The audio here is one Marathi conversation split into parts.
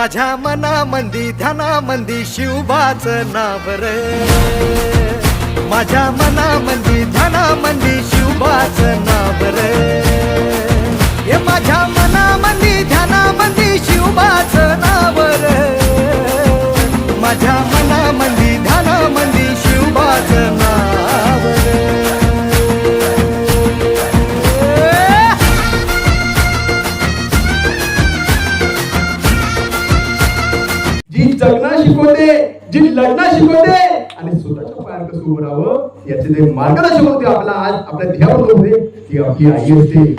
माझ्या मनामंदी ध्यानामंदी शिवबाचं नाव रे, माझ्या मनामंदी ध्यानामंदी शिवबाचं नाव रे, हे माझ्या मनामंदी ध्यानामंदी शिवबाचं नाव रे, माझ्या मनामंदी ध्यानामंदी शिवबाचं नाव रे. जी जगना शिकवते, जी लढणं शिकवते आणि स्वतःच्या पायावर कसं उभं राहावं याचे जे मार्गदर्शक होते आपला आज आपल्या ध्येयावर होते ती आपली आई असते.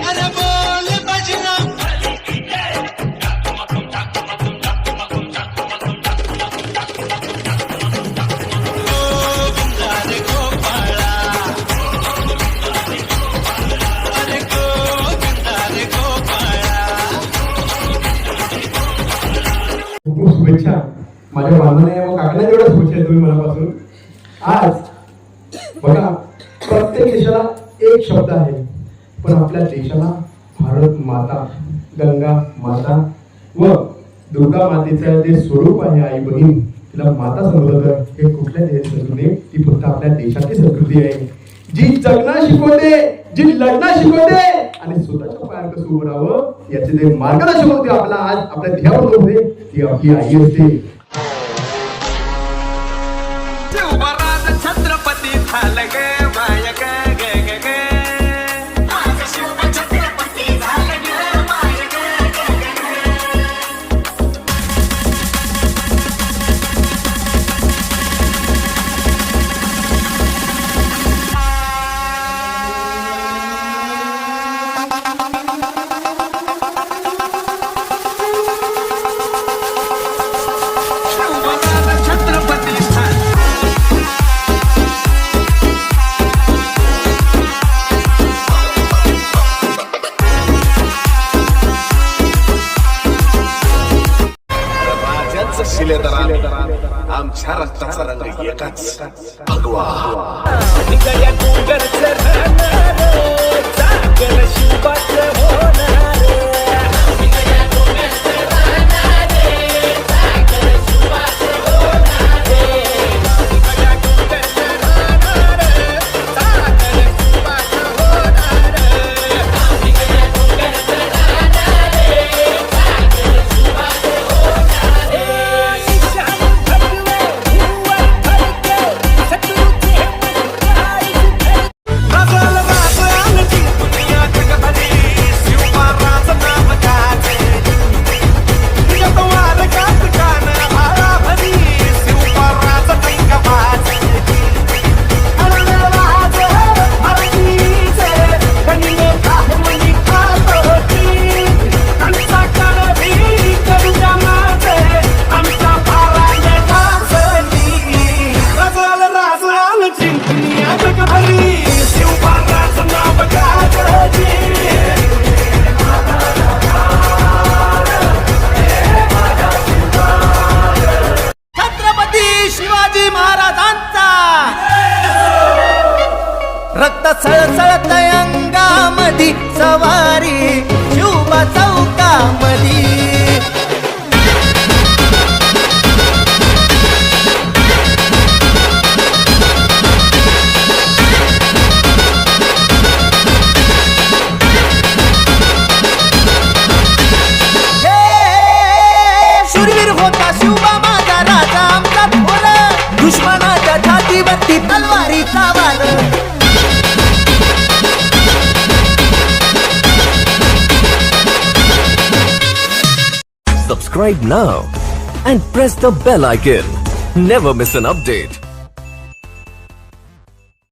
शुभेच्छा माझ्या बांधवांना व काकांना जेवढ्या शुभेच्छा आहेत तुम्ही मनापासून. आज बघा प्रत्येक देशाला एक शब्द आहे पण आपल्या देशाला भारत माता, गंगा माता व दुर्गा मातेचं जे स्वरूप आहे आई बहीण तिला माता संबोधतात. हे कुठल्या संस्कृती ती फक्त आपल्या देशाची संस्कृती आहे जी जगणं शिकवते, जी लढणं शिकवते आणि स्वतःच्या पायावर कसं उभं राहावं याचे जे मार्गदर्शक होते आपला आज आपल्या ध्येयावर होते ती आपली आई असते. छत्रपती झालं गे माय ग ग ग माझं शिव छत्रपती झालं गे माय ग ग आमच्या रक्ताचा रंग एकाच भगवा. रक्त सळसळत अंगामधी सवारी शिवबा चौकामधी. शूरवीर होता शिवबा माझा राजा आमचा थोर, दुश्मनाच्या छातीवरती तलवारीचा वार. Subscribe now and press the bell icon. Never miss an update.